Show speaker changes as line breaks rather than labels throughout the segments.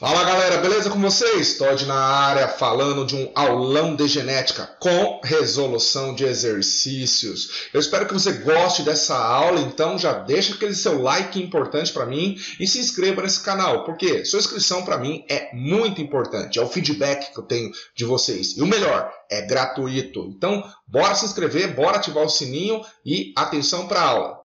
Fala galera, beleza com vocês? Todd na área falando de um aulão de genética com resolução de exercícios. Eu espero que você goste dessa aula, então já deixa aquele seu like importante para mim e se inscreva nesse canal, porque sua inscrição para mim é muito importante, é o feedback que eu tenho de vocês. E o melhor, é gratuito. Então, bora se inscrever, bora ativar o sininho e atenção para a aula.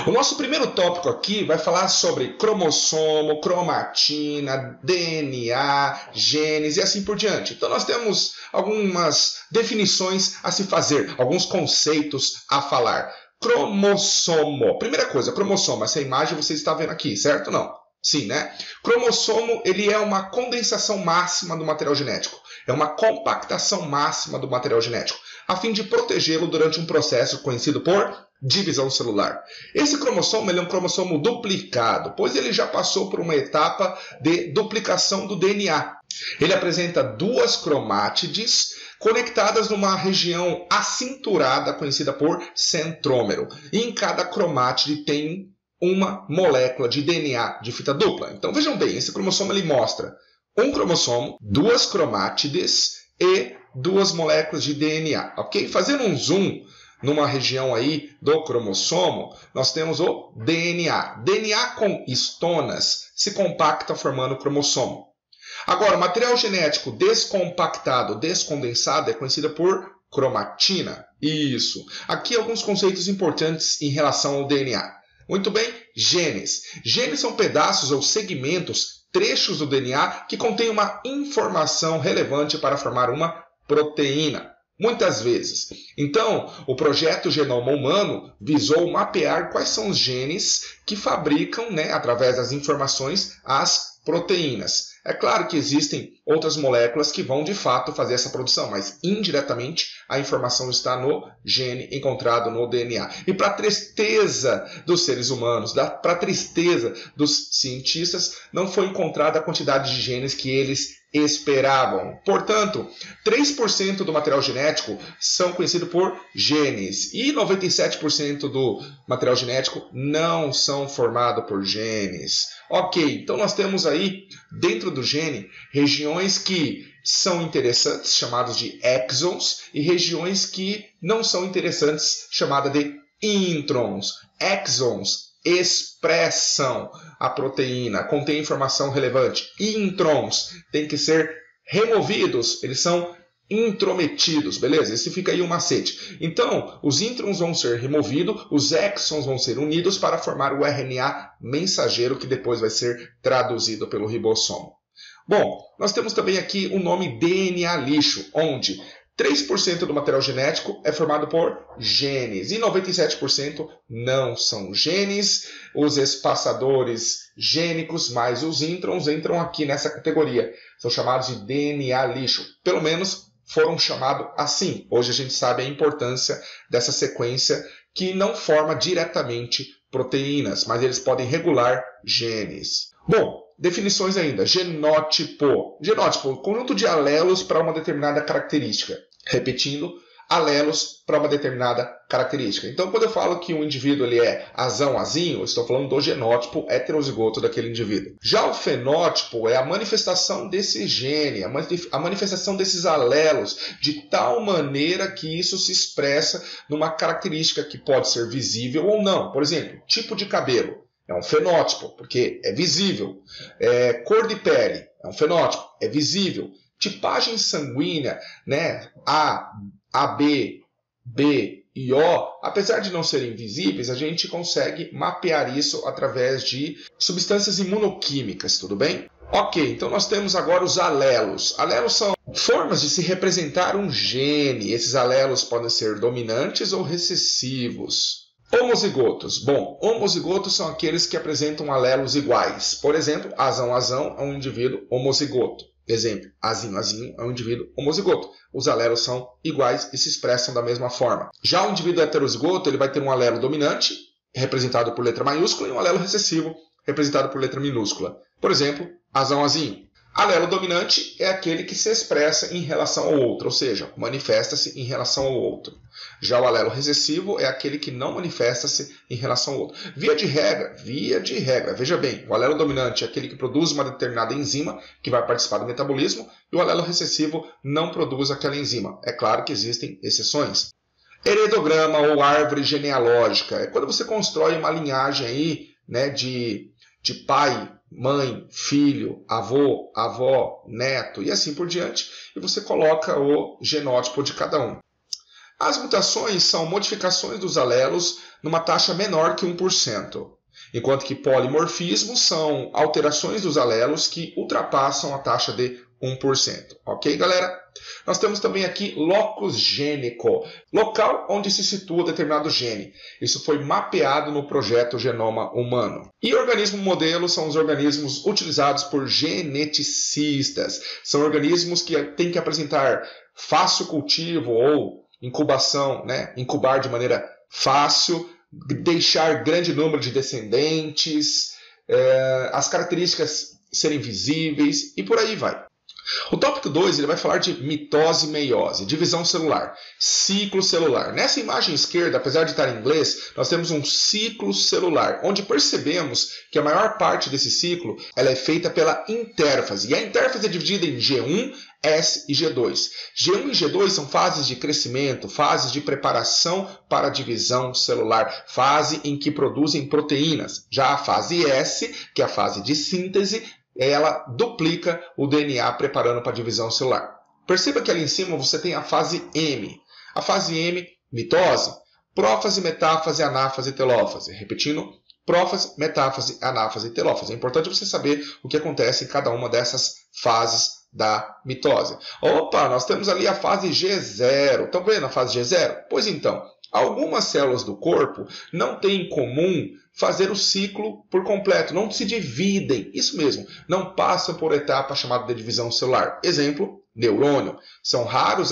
O nosso primeiro tópico aqui vai falar sobre cromossomo, cromatina, DNA, genes e assim por diante. Então nós temos algumas definições a se fazer, alguns conceitos a falar. Cromossomo. Primeira coisa, cromossomo, essa imagem você está vendo aqui, certo ou não? Sim, né? Cromossomo, ele é uma condensação máxima do material genético. É uma compactação máxima do material genético, a fim de protegê-lo durante um processo conhecido por divisão celular. Esse cromossomo ele é um cromossomo duplicado, pois ele já passou por uma etapa de duplicação do DNA. Ele apresenta duas cromátides conectadas numa região acinturada, conhecida por centrômero. E em cada cromátide tem uma molécula de DNA de fita dupla. Então vejam bem, esse cromossomo ele mostra um cromossomo, duas cromátides e duas moléculas de DNA, ok? Fazendo um zoom numa região aí do cromossomo, nós temos o DNA. DNA com histonas se compacta formando o cromossomo. Agora, o material genético descompactado, descondensado, é conhecido por cromatina. Isso. Aqui alguns conceitos importantes em relação ao DNA. Muito bem, genes. Genes são pedaços ou segmentos, trechos do DNA que contêm uma informação relevante para formar uma proteína. Muitas vezes. Então, o projeto Genoma Humano visou mapear quais são os genes que fabricam, através das informações, as proteínas. É claro que existem outras moléculas que vão de fato fazer essa produção, mas indiretamente a informação está no gene encontrado no DNA. E para tristeza dos seres humanos, para tristeza dos cientistas, não foi encontrada a quantidade de genes que eles esperavam. Portanto, 3% do material genético são conhecidos por genes e 97% do material genético não são formados por genes. Ok, então nós temos aí, dentro do gene, regiões que são interessantes, chamadas de exons, e regiões que não são interessantes, chamadas de introns. Exons expressam a proteína, contém informação relevante. Introns têm que ser removidos, eles são intrometidos, beleza? Esse fica aí o macete. Então, os introns vão ser removidos, os exons vão ser unidos para formar o RNA mensageiro que depois vai ser traduzido pelo ribossomo. Bom, nós temos também aqui o nome DNA lixo, onde 3% do material genético é formado por genes e 97% não são genes. Os espaçadores gênicos mais os introns entram aqui nessa categoria. São chamados de DNA lixo. Pelo menos foram chamados assim. Hoje a gente sabe a importância dessa sequência que não forma diretamente proteínas, mas eles podem regular genes. Bom, definições ainda. Genótipo. Genótipo, conjunto de alelos para uma determinada característica. Repetindo, alelos para uma determinada característica. Então, quando eu falo que um indivíduo ele é azão-azinho, eu estou falando do genótipo heterozigoto daquele indivíduo. Já o fenótipo é a manifestação desse gene, a manifestação desses alelos, de tal maneira que isso se expressa numa característica que pode ser visível ou não. Por exemplo, tipo de cabelo. É um fenótipo, porque é visível. Cor de pele, é um fenótipo, é visível. Tipagem sanguínea, A, AB, B e O, apesar de não serem visíveis, a gente consegue mapear isso através de substâncias imunoquímicas, tudo bem? Ok, então nós temos agora os alelos. Alelos são formas de se representar um gene. Esses alelos podem ser dominantes ou recessivos. Homozigotos. Bom, homozigotos são aqueles que apresentam alelos iguais. Por exemplo, azão-azão é um indivíduo homozigoto. Exemplo, azinho-azinho é um indivíduo homozigoto. Os alelos são iguais e se expressam da mesma forma. Já o indivíduo heterozigoto ele vai ter um alelo dominante, representado por letra maiúscula, e um alelo recessivo, representado por letra minúscula. Por exemplo, azão, azinho. Alelo dominante é aquele que se expressa em relação ao outro, ou seja, manifesta-se em relação ao outro. Já o alelo recessivo é aquele que não manifesta-se em relação ao outro. Via de regra, veja bem, o alelo dominante é aquele que produz uma determinada enzima que vai participar do metabolismo e o alelo recessivo não produz aquela enzima. É claro que existem exceções. Heredograma ou árvore genealógica é quando você constrói uma linhagem aí, né, de pai, mãe, filho, avô, avó, neto e assim por diante, e você coloca o genótipo de cada um. As mutações são modificações dos alelos numa taxa menor que 1%, enquanto que polimorfismos são alterações dos alelos que ultrapassam a taxa de 1%. Ok, galera? Nós temos também aqui locus gênico, local onde se situa determinado gene. Isso foi mapeado no projeto Genoma Humano. E organismo modelo são os organismos utilizados por geneticistas. São organismos que têm que apresentar fácil cultivo ou incubação, né? Incubar de maneira fácil, deixar grande número de descendentes, as características serem visíveis e por aí vai. O tópico 2 ele vai falar de mitose e meiose, divisão celular, ciclo celular. Nessa imagem esquerda, apesar de estar em inglês, nós temos um ciclo celular, onde percebemos que a maior parte desse ciclo ela é feita pela intérfase. E a intérfase é dividida em G1, S e G2. G1 e G2 são fases de crescimento, fases de preparação para a divisão celular, fase em que produzem proteínas. Já a fase S, que é a fase de síntese, ela duplica o DNA preparando para a divisão celular. Perceba que ali em cima você tem a fase M. A fase M, mitose, prófase, metáfase, anáfase e telófase. Repetindo, prófase, metáfase, anáfase e telófase. É importante você saber o que acontece em cada uma dessas fases da mitose. Opa, nós temos ali a fase G0. Estão vendo a fase G0? Pois então, algumas células do corpo não têm em comum fazer o ciclo por completo, não se dividem, isso mesmo, não passam por etapa chamada de divisão celular. Exemplo, neurônio. São raros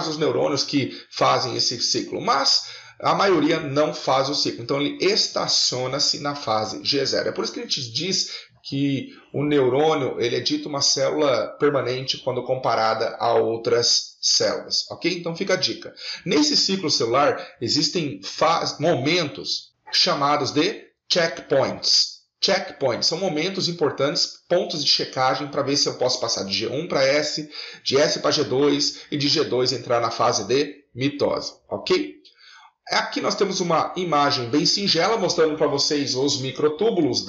os neurônios que fazem esse ciclo, mas a maioria não faz o ciclo. Então ele estaciona-se na fase G0. É por isso que a gente diz que o neurônio ele é dito uma célula permanente quando comparada a outras células, ok? Então fica a dica. Nesse ciclo celular existem momentos chamados de checkpoints. Checkpoints são momentos importantes, pontos de checagem para ver se eu posso passar de G1 para S, de S para G2 e de G2 entrar na fase de mitose, ok? Aqui nós temos uma imagem bem singela mostrando para vocês os microtúbulos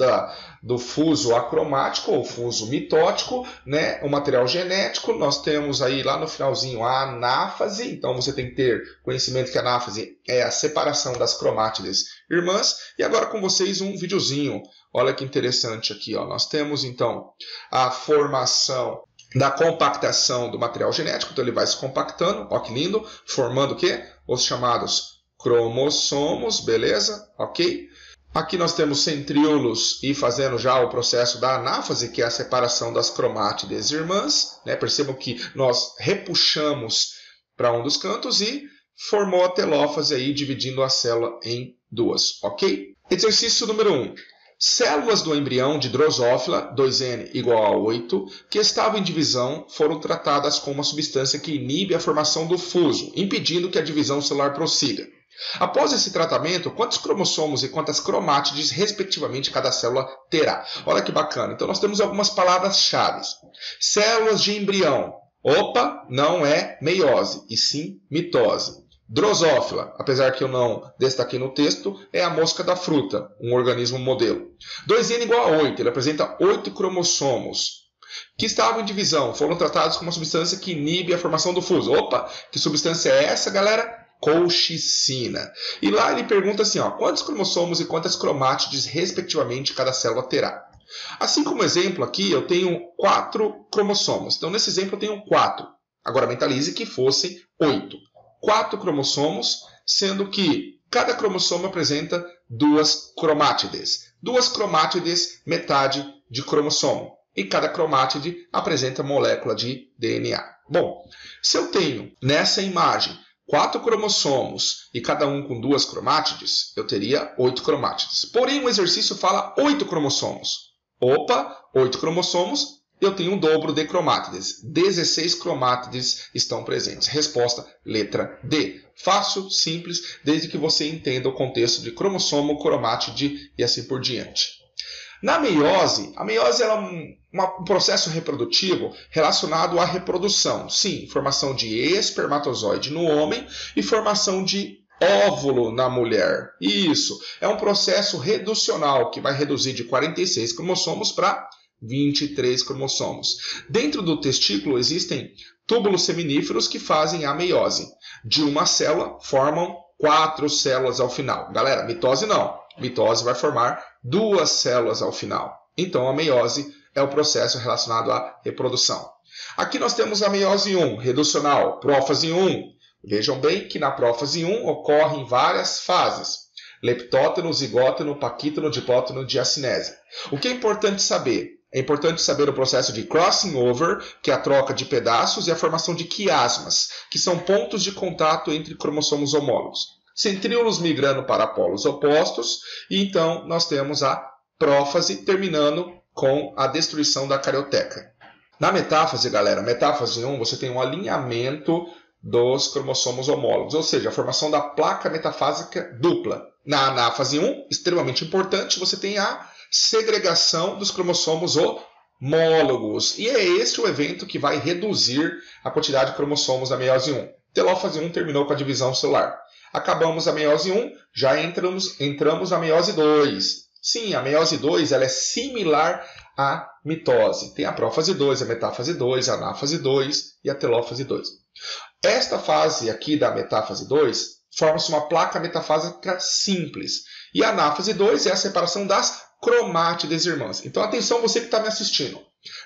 do fuso acromático ou fuso mitótico, né? O material genético. Nós temos aí lá no finalzinho a anáfase, então você tem que ter conhecimento que a anáfase é a separação das cromátides irmãs. E agora com vocês um videozinho, olha que interessante aqui, ó. Nós temos então a formação da compactação do material genético, então ele vai se compactando, ó que lindo, formando o quê? Os chamados cromossomos, beleza? Ok? Aqui nós temos centríolos e fazendo já o processo da anáfase, que é a separação das cromátides irmãs, né? Percebam que nós repuxamos para um dos cantos e formou a telófase aí, dividindo a célula em duas, ok? Exercício número 1. Células do embrião de Drosophila, 2N igual a 8, que estavam em divisão, foram tratadas com uma substância que inibe a formação do fuso, impedindo que a divisão celular prossiga. Após esse tratamento, quantos cromossomos e quantas cromátides, respectivamente, cada célula terá? Olha que bacana. Então, nós temos algumas palavras-chave. Células de embrião. Opa, não é meiose, e sim mitose. Drosophila, apesar que eu não destaquei no texto, é a mosca da fruta, um organismo modelo. 2N igual a 8, ele apresenta 8 cromossomos que estavam em divisão, foram tratados com uma substância que inibe a formação do fuso. Opa, que substância é essa, galera? Colchicina. E lá ele pergunta assim, ó, quantos cromossomos e quantas cromátides, respectivamente, cada célula terá? Assim como exemplo aqui, eu tenho 4 cromossomos. Então, nesse exemplo, eu tenho 4. Agora, mentalize que fossem 8. 4 cromossomos, sendo que cada cromossomo apresenta 2 cromátides. 2 cromátides, metade de cromossomo. E cada cromátide apresenta molécula de DNA. Bom, se eu tenho nessa imagem 4 cromossomos e cada um com 2 cromátides, eu teria 8 cromátides. Porém, o exercício fala 8 cromossomos. Opa, 8 cromossomos, eu tenho um dobro de cromátides. 16 cromátides estão presentes. Resposta, letra D. Fácil, simples, desde que você entenda o contexto de cromossomo, cromátide e assim por diante. Na meiose, a meiose é um processo reprodutivo relacionado à reprodução. Sim, formação de espermatozoide no homem e formação de óvulo na mulher. Isso, é um processo reducional que vai reduzir de 46 cromossomos para 23 cromossomos. Dentro do testículo existem túbulos seminíferos que fazem a meiose. De uma célula formam 4 células ao final. Galera, mitose não. Mitose vai formar 2 células ao final. Então, a meiose é o processo relacionado à reprodução. Aqui nós temos a meiose 1, reducional, prófase 1. Vejam bem que na prófase 1 ocorrem várias fases. Leptóteno, zigóteno, paquítono, dipóteno, diacinese. O que é importante saber? É importante saber o processo de crossing over, que é a troca de pedaços, e a formação de quiasmas, que são pontos de contato entre cromossomos homólogos. Centríolos migrando para polos opostos, e então nós temos a prófase terminando com a destruição da carioteca. Na metáfase, galera, metáfase 1, você tem um alinhamento dos cromossomos homólogos, ou seja, a formação da placa metafásica dupla. Na anáfase 1, extremamente importante, você tem a segregação dos cromossomos homólogos. E é esse o evento que vai reduzir a quantidade de cromossomos da meiose 1. Telófase 1 terminou com a divisão celular. Acabamos a meiose 1, já entramos na meiose 2. Sim, a meiose 2 ela é similar à mitose. Tem a prófase 2, a metáfase 2, a anáfase 2 e a telófase 2. Esta fase aqui da metáfase 2 forma-se uma placa metafásica simples. E a anáfase 2 é a separação das cromátides irmãs. Então, atenção você que está me assistindo.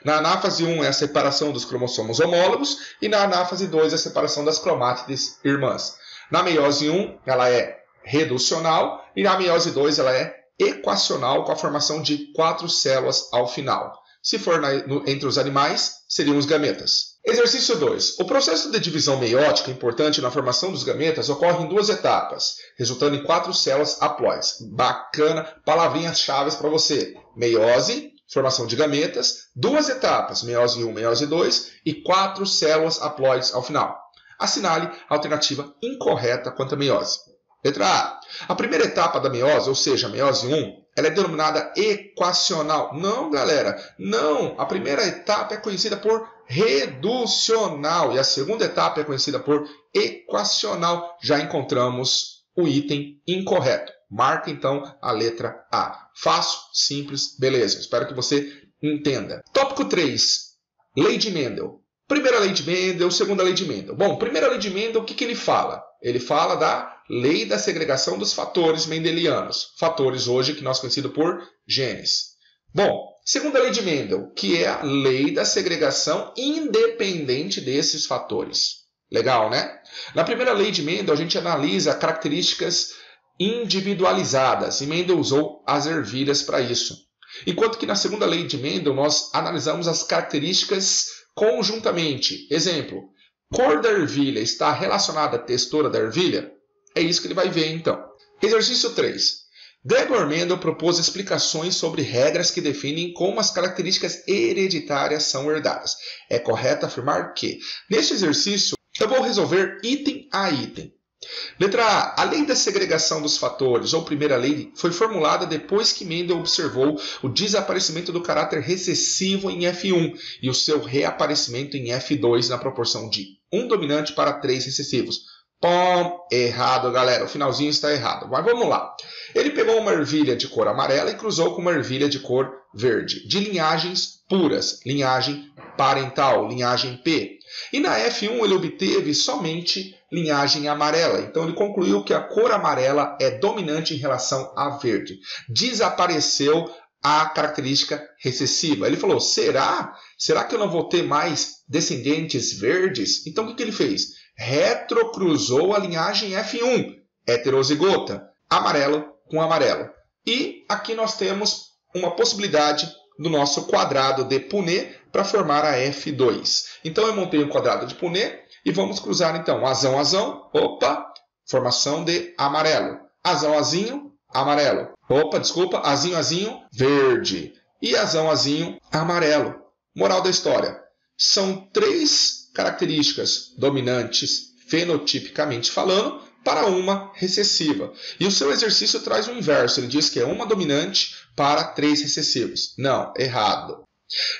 Na anáfase 1 é a separação dos cromossomos homólogos e na anáfase 2 é a separação das cromátides irmãs. Na meiose 1, ela é reducional e na meiose 2 ela é equacional com a formação de 4 células ao final. Se for entre os animais, seriam os gametas. Exercício 2. O processo de divisão meiótica importante na formação dos gametas ocorre em 2 etapas, resultando em 4 células haploides. Bacana, palavrinhas-chave para você. Meiose, formação de gametas, 2 etapas, meiose 1, meiose 2 e 4 células haploides ao final. Assinale a alternativa incorreta quanto à meiose. Letra A. A primeira etapa da meiose, ou seja, a meiose 1, ela é denominada equacional. Não, galera, não. A primeira etapa é conhecida por reducional e a segunda etapa é conhecida por equacional. Já encontramos o item incorreto. Marca, então, a letra A. Fácil, simples, beleza. Espero que você entenda. Tópico 3. Lei de Mendel. Primeira lei de Mendel, segunda lei de Mendel. Bom, primeira lei de Mendel, o que ele fala? Ele fala da lei da segregação dos fatores mendelianos. Fatores hoje que nós conhecemos por genes. Bom, segunda lei de Mendel, que é a lei da segregação independente desses fatores. Legal, né? Na primeira lei de Mendel, a gente analisa características individualizadas, e Mendel usou as ervilhas para isso. Enquanto que na segunda lei de Mendel, nós analisamos as características conjuntamente. Exemplo, cor da ervilha está relacionada à textura da ervilha? É isso que ele vai ver, então. Exercício 3. Gregor Mendel propôs explicações sobre regras que definem como as características hereditárias são herdadas. É correto afirmar que, neste exercício, eu vou resolver item a item. Letra A. A lei da segregação dos fatores, ou primeira lei, foi formulada depois que Mendel observou o desaparecimento do caráter recessivo em F1 e o seu reaparecimento em F2 na proporção de 1 dominante para 3 recessivos. Pom, errado, galera. O finalzinho está errado. Mas vamos lá. Ele pegou uma ervilha de cor amarela e cruzou com uma ervilha de cor verde, de linhagens puras, linhagem parental, linhagem P. E na F1 ele obteve somente linhagem amarela. Então ele concluiu que a cor amarela é dominante em relação à verde. Desapareceu a característica recessiva. Ele falou, será que eu não vou ter mais descendentes verdes? Então o que ele fez? Retrocruzou a linhagem F1, heterozigota, amarelo com amarelo. E aqui nós temos uma possibilidade do nosso quadrado de Punnett para formar a F2. Então eu montei um quadrado de Punnett, E vamos cruzar então. Azão, azão. Opa! Formação de amarelo. Azão, azinho. Amarelo. Opa, desculpa. Azinho, azinho. Verde. E azão, azinho. Amarelo. Moral da história. São 3 características dominantes, fenotipicamente falando, para uma recessiva. E o seu exercício traz o inverso. Ele diz que é uma dominante para 3 recessivos. Não, errado.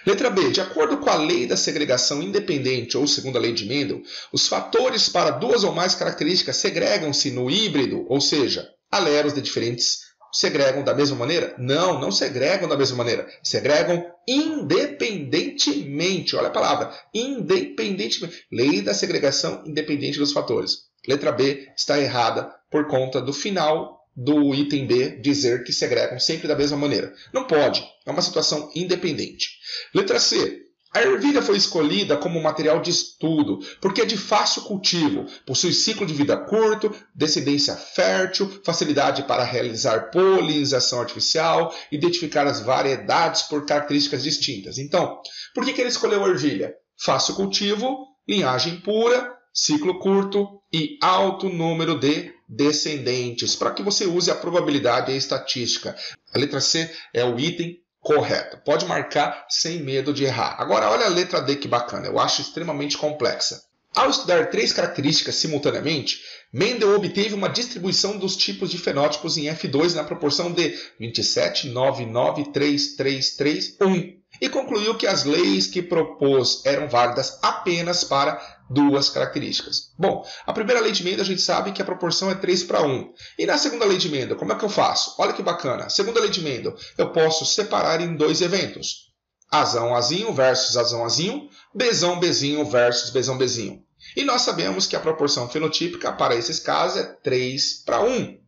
Letra B. De acordo com a lei da segregação independente ou segunda lei de Mendel, os fatores para 2 ou mais características segregam-se no híbrido, ou seja, alelos de diferentes segregam da mesma maneira? Não, não segregam da mesma maneira. Segregam independentemente. Olha a palavra, independentemente. Lei da segregação independente dos fatores. Letra B está errada por conta do final do item B dizer que segregam sempre da mesma maneira. Não pode, é uma situação independente. Letra C. A ervilha foi escolhida como material de estudo porque é de fácil cultivo, possui ciclo de vida curto, descendência fértil, facilidade para realizar polinização artificial, identificar as variedades por características distintas. Então, por que ele escolheu a ervilha? Fácil cultivo, linhagem pura, ciclo curto e alto número de descendentes, para que você use a probabilidade e a estatística. A letra C é o item correto. Pode marcar sem medo de errar. Agora, olha a letra D que bacana. Eu acho extremamente complexa. Ao estudar 3 características simultaneamente, Mendel obteve uma distribuição dos tipos de fenótipos em F2 na proporção de 27, 9, 9, 3, 3, 3, 1. E concluiu que as leis que propôs eram válidas apenas para 2 características. Bom, a primeira lei de Mendel a gente sabe que a proporção é 3 para 1. E na segunda lei de Mendel, como é que eu faço? Olha que bacana. Segunda lei de Mendel, eu posso separar em 2 eventos. Azão, azinho versus azão, azinho. Bzão, bezinho versus bzão, bezinho. E nós sabemos que a proporção fenotípica para esses casos é 3 para 1.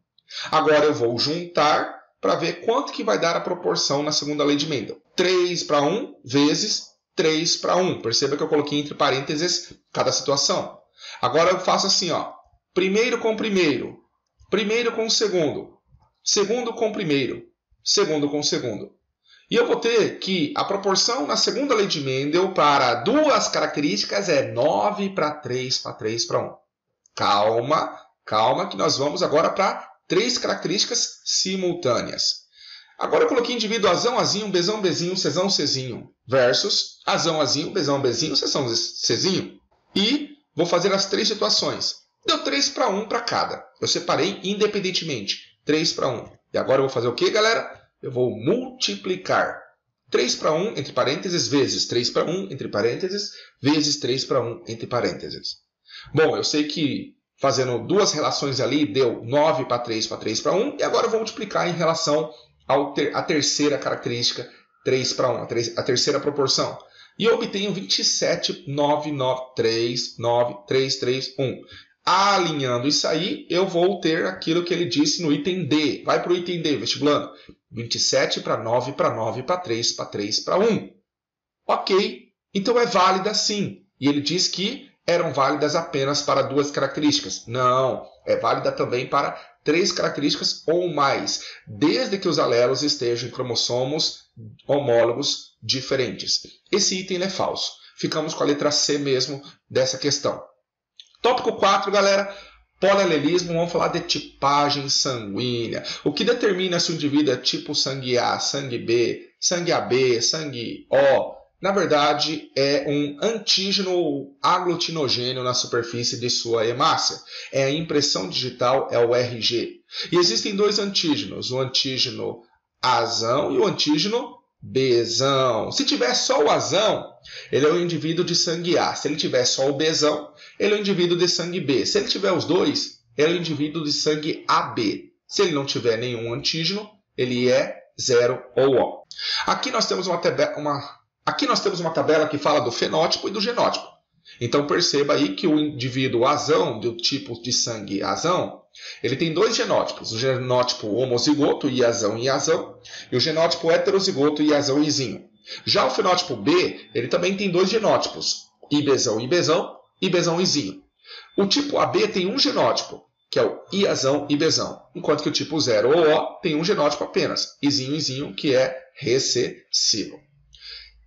Agora eu vou juntar para ver quanto que vai dar a proporção na segunda lei de Mendel. 3 para 1 vezes 3 para 1. Perceba que eu coloquei entre parênteses cada situação. Agora eu faço assim, ó. Primeiro com primeiro. Primeiro com segundo. Segundo com primeiro. Segundo com segundo. E eu vou ter que a proporção na segunda lei de Mendel para 2 características é 9 para 3 para 3 para 1. Calma, calma que nós vamos agora para 3 características simultâneas. Agora eu coloquei indivíduo azão, azinho, bezão, bezinho, cezão, cezinho, versus azão, azinho, bezão, bezinho, cezão, cezinho. E vou fazer as 3 situações. Deu 3 para 1 para cada. Eu separei independentemente. 3 para 1. E agora eu vou fazer o que, galera? Eu vou multiplicar. 3 para 1, entre parênteses, vezes 3 para 1, entre parênteses, vezes 3 para 1, entre parênteses. Bom, eu sei que fazendo 2 relações ali, deu 9 para 3 para 1. E agora eu vou multiplicar em relação à terceira característica, 3 para 1, a terceira proporção. E eu obtenho 27, 9, 9, 3, 9, 3, 3, 1. Alinhando isso aí, eu vou ter aquilo que ele disse no item D. Vai para o item D, vestibulando. 27 para 9 para 9 para 3 para 3 para 1. Ok, então é válida sim. E ele diz que eram válidas apenas para 2 características. Não, é válida também para 3 características ou mais, desde que os alelos estejam em cromossomos homólogos diferentes. Esse item é falso. Ficamos com a letra C mesmo dessa questão. Tópico 4, galera. Polialelismo, vamos falar de tipagem sanguínea. O que determina se o indivíduo é tipo sangue A, sangue B, sangue AB, sangue O, na verdade é um antígeno aglutinogênio na superfície de sua hemácia. É a impressão digital, é o RG. E existem 2 antígenos, o antígeno Azão e o antígeno Bzão. Se tiver só o Azão, ele é o indivíduo de sangue A. Se ele tiver só o Bzão, ele é o indivíduo de sangue B. Se ele tiver os 2, ele é o indivíduo de sangue AB. Se ele não tiver nenhum antígeno, ele é 0 ou O. Aqui nós temos uma tabela que fala do fenótipo e do genótipo. Então perceba aí que o indivíduo azão, do tipo de sangue azão, ele tem 2 genótipos. O genótipo homozigoto, iazão e iazão, e o genótipo heterozigoto, iazão e izinho. Já o fenótipo B, ele também tem 2 genótipos, ibzão e ibzão, e Bzão e Izinho. O tipo AB tem um genótipo, que é o Iazão e Bzão, enquanto que o tipo 0 ou O tem um genótipo apenas, Izinho e Izinho, que é recessivo.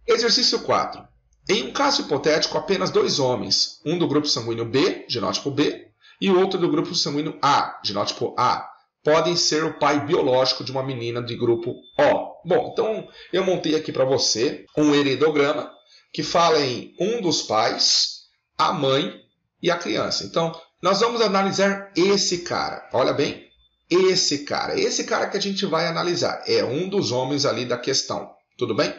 Exercício 4. Em um caso hipotético, apenas dois homens, um do grupo sanguíneo B, genótipo B, e o outro do grupo sanguíneo A, genótipo A, podem ser o pai biológico de uma menina de grupo O. Bom, então eu montei aqui para você um heredograma que fala em um dos pais, a mãe e a criança. Então, nós vamos analisar esse cara. Olha bem, esse cara que a gente vai analisar é um dos homens ali da questão. Tudo bem?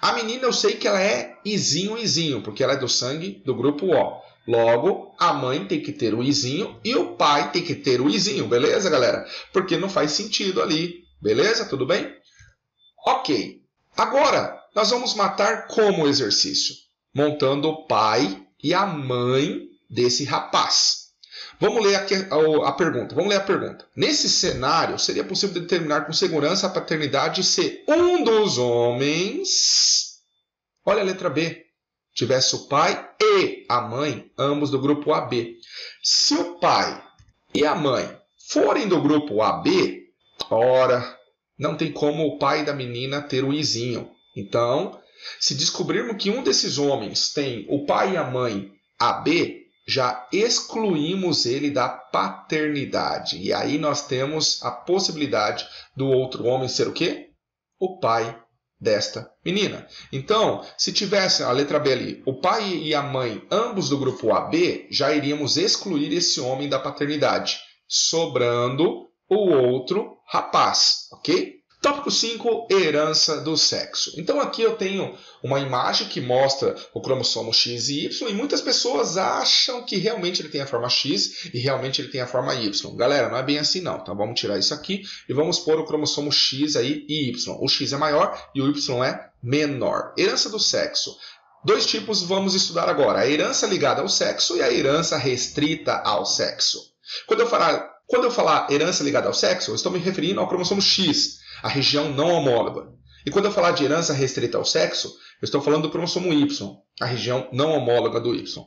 A menina eu sei que ela é Izinho, porque ela é do sangue do grupo O. Logo, a mãe tem que ter o Izinho e o pai tem que ter o Izinho, beleza, galera? Porque não faz sentido ali, beleza? Tudo bem? Ok. Agora, nós vamos matar como exercício? Montando o pai e a mãe desse rapaz. Vamos ler aqui a pergunta. Vamos ler a pergunta. Nesse cenário, seria possível determinar com segurança a paternidade se um dos homens, olha a letra B, tivesse o pai e a mãe, ambos do grupo AB. Se o pai e a mãe forem do grupo AB, ora, não tem como o pai da menina ter o Izinho. Então, se descobrirmos que um desses homens tem o pai e a mãe AB, já excluímos ele da paternidade. E aí nós temos a possibilidade do outro homem ser o quê? O pai desta menina. Então, se tivesse a letra B ali, o pai e a mãe, ambos do grupo AB, já iríamos excluir esse homem da paternidade, sobrando o outro rapaz, ok? Tópico 5, herança do sexo. Então aqui eu tenho uma imagem que mostra o cromossomo X e Y e muitas pessoas acham que realmente ele tem a forma X e realmente ele tem a forma Y. Galera, não é bem assim não, tá? Vamos tirar isso aqui e vamos pôr o cromossomo X aí e Y. O X é maior e o Y é menor. Herança do sexo. Dois tipos vamos estudar agora, a herança ligada ao sexo e a herança restrita ao sexo. Quando eu falar herança ligada ao sexo, eu estou me referindo ao cromossomo X, a região não homóloga. E quando eu falar de herança restrita ao sexo, eu estou falando do cromossomo Y, a região não homóloga do Y.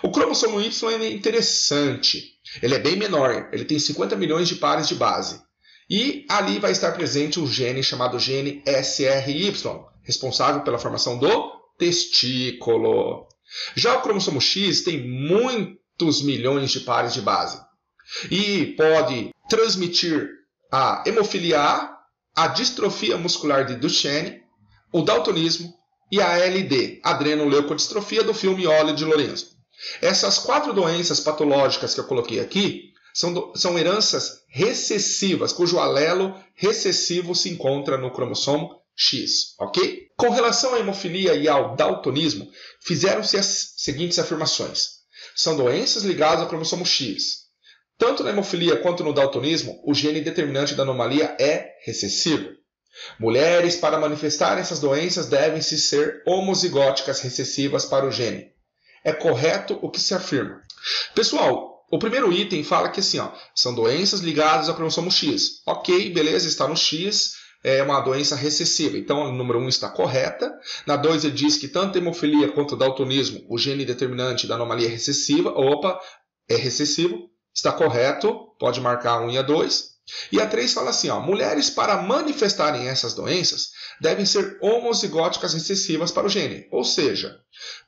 O cromossomo Y é interessante. Ele é bem menor, ele tem 50 milhões de pares de base. E ali vai estar presente o gene chamado gene SRY, responsável pela formação do testículo. Já o cromossomo X tem muitos milhões de pares de base. E pode transmitir a hemofilia A distrofia muscular de Duchenne, o daltonismo e a ALD, adrenoleucodistrofia do filme óleo de Lorenzo. Essas 4 doenças patológicas que eu coloquei aqui são heranças recessivas, cujo alelo recessivo se encontra no cromossomo X, ok? Com relação à hemofilia e ao daltonismo, fizeram-se as seguintes afirmações. São doenças ligadas ao cromossomo X. Tanto na hemofilia quanto no daltonismo, o gene determinante da anomalia é recessivo. Mulheres, para manifestar essas doenças, devem ser homozigóticas recessivas para o gene. É correto o que se afirma. Pessoal, o primeiro item fala que assim, são doenças ligadas ao cromossomo X. Ok, beleza, está no X, é uma doença recessiva. Então, a número 1 está correta. Na 2, ele diz que tanto a hemofilia quanto o daltonismo, o gene determinante da anomalia é recessiva. Opa, é recessivo. Está correto, pode marcar a 1 e a 2. E a 3 fala assim, mulheres para manifestarem essas doenças devem ser homozigóticas recessivas para o gene. Ou seja,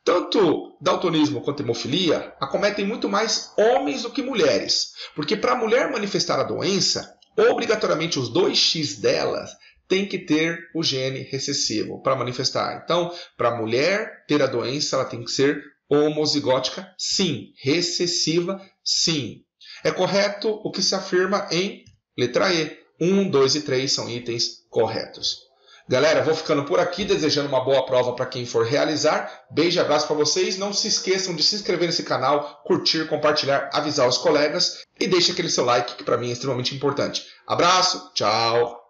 tanto daltonismo quanto hemofilia acometem muito mais homens do que mulheres. Porque para a mulher manifestar a doença, obrigatoriamente os 2X dela tem que ter o gene recessivo para manifestar. Então, para a mulher ter a doença, ela tem que ser homozigótica, sim. Recessiva, sim. É correto o que se afirma em letra E. 1, 2 e 3 são itens corretos. Galera, vou ficando por aqui, desejando uma boa prova para quem for realizar. Beijo e abraço para vocês. Não se esqueçam de se inscrever nesse canal, curtir, compartilhar, avisar os colegas. E deixe aquele seu like, que para mim é extremamente importante. Abraço, tchau!